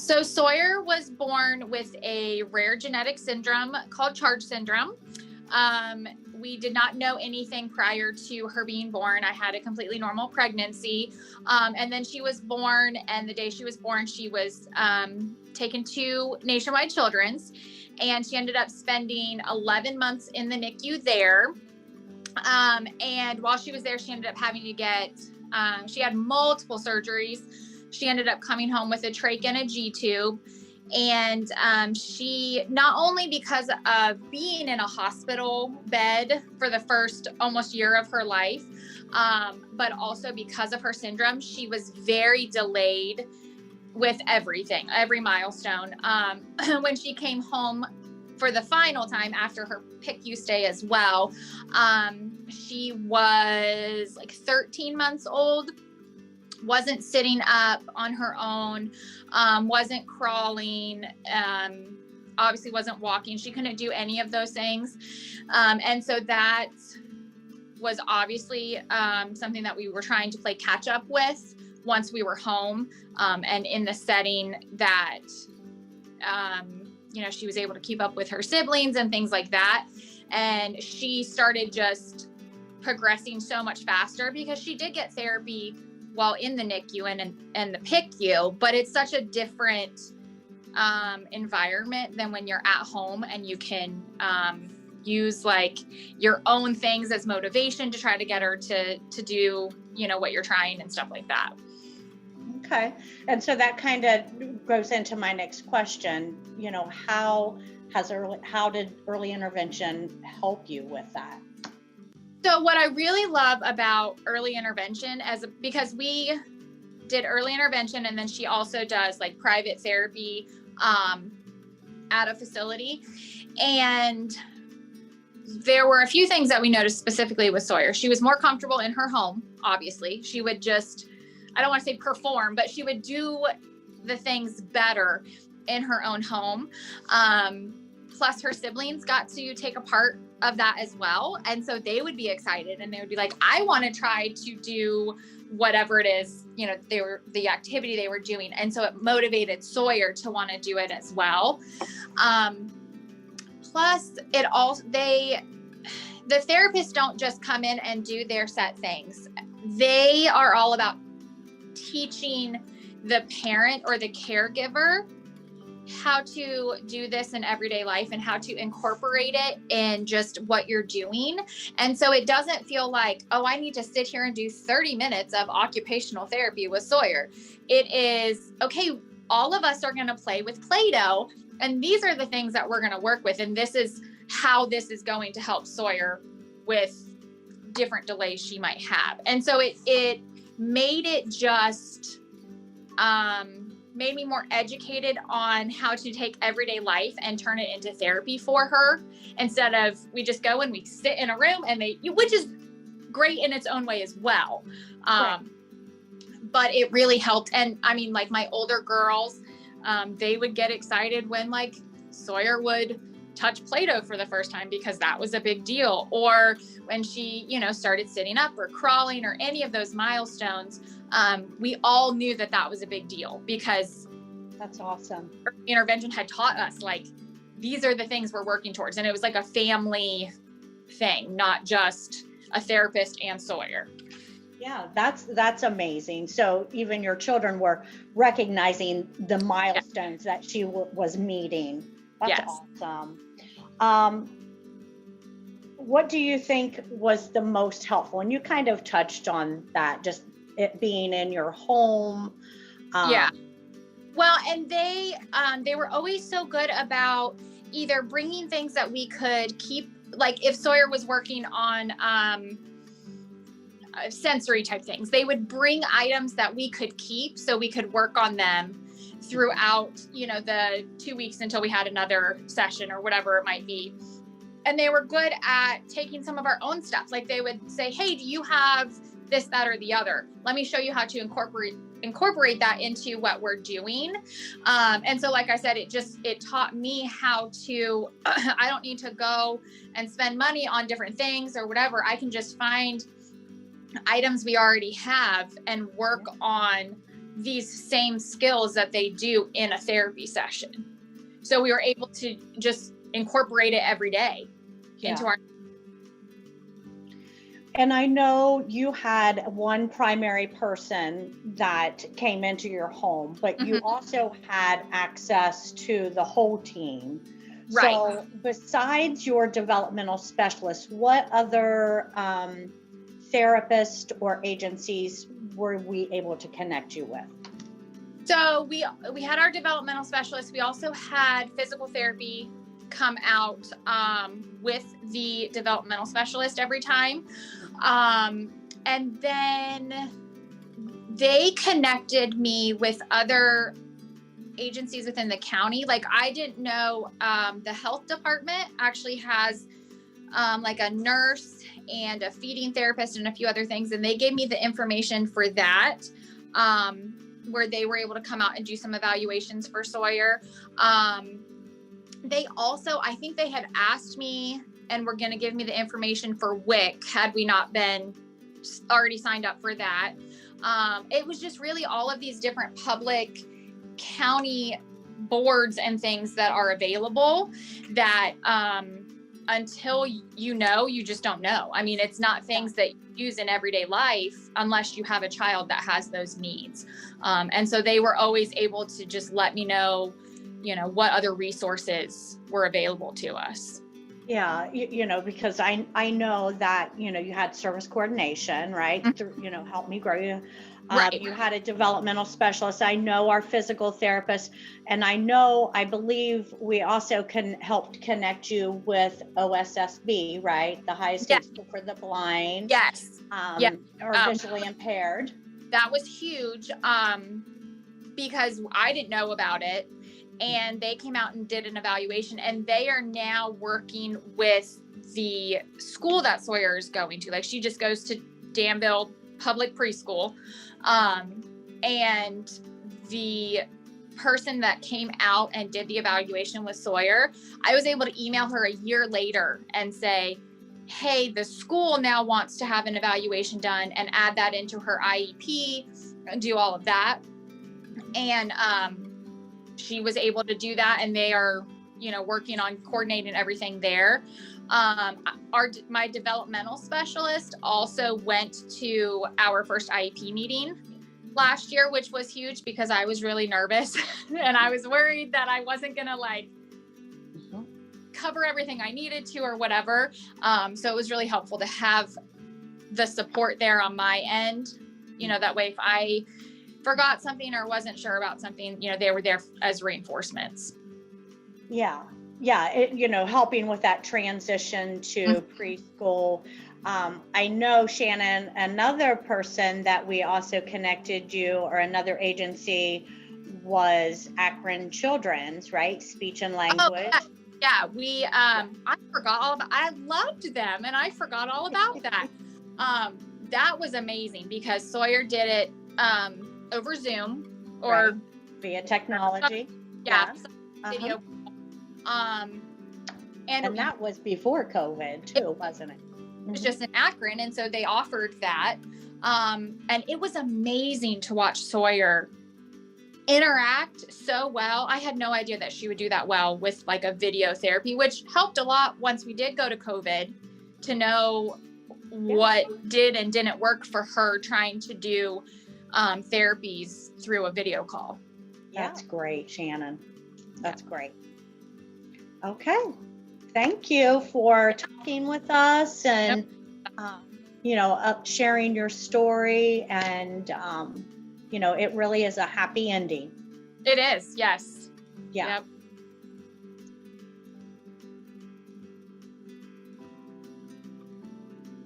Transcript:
So Sawyer was born with a rare genetic syndrome called Charge syndrome. We did not know anything prior to her being born. I had a completely normal pregnancy. And then she was born, and the day she was born, she was taken to Nationwide Children's, and she ended up spending 11 months in the NICU there. And while she was there, she ended up having to get, she had multiple surgeries. She ended up coming home with a trach and a G-tube. And she, not only because of being in a hospital bed for the first almost year of her life, but also because of her syndrome, she was very delayed with everything, every milestone. When she came home for the final time after her PICU stay as well, she was like 13 months old. Wasn't sitting up on her own, wasn't crawling, obviously wasn't walking. She couldn't do any of those things. And so that was obviously something that we were trying to play catch up with once we were home, and in the setting that, she was able to keep up with her siblings and things like that. And she started just progressing so much faster because she did get therapy while in the NICU and the PICU, but it's such a different environment than when you're at home and you can use like your own things as motivation to try to get her to do, what you're trying and stuff like that. Okay. And so that kind of goes into my next question, how did early intervention help you with that? So what I really love about early intervention because we did early intervention, and then she also does like private therapy at a facility. And there were a few things that we noticed specifically with Sawyer. She was more comfortable in her home, obviously. She would just, I don't want to say perform, but she would do the things better in her own home. Plus her siblings got to take a part of that as well. And so they would be excited and they would be like, I want to try to do whatever it is, the activity they were doing. And so it motivated Sawyer to want to do it as well. Plus it also, the therapists don't just come in and do their set things. They are all about teaching the parent or the caregiver how to do this in everyday life and how to incorporate it in just what you're doing. And so it doesn't feel like, oh, I need to sit here and do 30 minutes of occupational therapy with Sawyer. It is, okay, all of us are going to play with Play-Doh, and these are the things that we're going to work with. And this is how this is going to help Sawyer with different delays she might have. And so it made it just, made me more educated on how to take everyday life and turn it into therapy for her, instead of we just go and we sit in a room and which is great in its own way as well. Right. But it really helped. And I mean, like my older girls, they would get excited when like Sawyer would touch Play-Doh for the first time, because that was a big deal. Or when she, started sitting up or crawling or any of those milestones, we all knew that was a big deal, because that's awesome. Intervention had taught us like, these are the things we're working towards. And it was like a family thing, not just a therapist and Sawyer. Yeah, that's amazing. So even your children were recognizing the milestones that she was meeting. That's awesome. What do you think was the most helpful? And you kind of touched on that, just it being in your home. Well, and they were always so good about either bringing things that we could keep, like if Sawyer was working on sensory type things, they would bring items that we could keep so we could work on them throughout, the 2 weeks until we had another session or whatever it might be. And they were good at taking some of our own stuff. Like they would say, hey, do you have this, that, or the other? Let me show you how to incorporate that into what we're doing. And so, like I said, it taught me how to, I don't need to go and spend money on different things or whatever. I can just find items we already have and work on these same skills that they do in a therapy session. So we were able to just incorporate it every day into our. And I know you had one primary person that came into your home, but you also had access to the whole team. Right. So besides your developmental specialist, what other therapists or agencies were we able to connect you with? So we had our developmental specialist. We also had physical therapy come out with the developmental specialist every time. And then they connected me with other agencies within the county. Like, I didn't know the health department actually has like a nurse and a feeding therapist and a few other things. And they gave me the information for that, where they were able to come out and do some evaluations for Sawyer. They also, I think they had asked me and were going to give me the information for WIC had we not been already signed up for that. It was just really all of these different public county boards and things that are available that until you just don't know. I mean, it's not things that you use in everyday life unless you have a child that has those needs. And so they were always able to just let me know, what other resources were available to us. Yeah, because I know that, you had service coordination, right? Help me grow you. Right. You had a developmental specialist. I know our physical therapist, and I believe we also help connect you with OSSB, right? The highest state school for the blind. Yes. Or visually impaired. That was huge because I didn't know about it. And they came out and did an evaluation, and they are now working with the school that Sawyer is going to. Like, she just goes to Danville Public Preschool. And the person that came out and did the evaluation with Sawyer, I was able to email her a year later and say, hey, the school now wants to have an evaluation done, and add that into her IEP and do all of that. And, she was able to do that, and they are, working on coordinating everything there. My developmental specialist also went to our first IEP meeting last year, which was huge because I was really nervous and I was worried that I wasn't going to cover everything I needed to or whatever. So it was really helpful to have the support there on my end, that way if I forgot something or wasn't sure about something, they were there as reinforcements. Yeah. Helping with that transition to preschool. I know, Shannon, another person that we also connected you, or another agency, was Akron Children's, right? Speech and language. Oh, yeah. We, I forgot I loved them, and I forgot all about that. That was amazing because Sawyer did it, over Zoom or via technology. Video. And that was before COVID too, wasn't it? It was just in Akron. And so they offered that. And it was amazing to watch Sawyer interact so well. I had no idea that she would do that well with like a video therapy, which helped a lot once we did go to COVID to know what did and didn't work for her trying to do therapies through a video call. That's great, Shannon. That's great. Okay. Thank you for talking with us and, sharing your story. And, it really is a happy ending. It is. Yes. Yeah. Yep.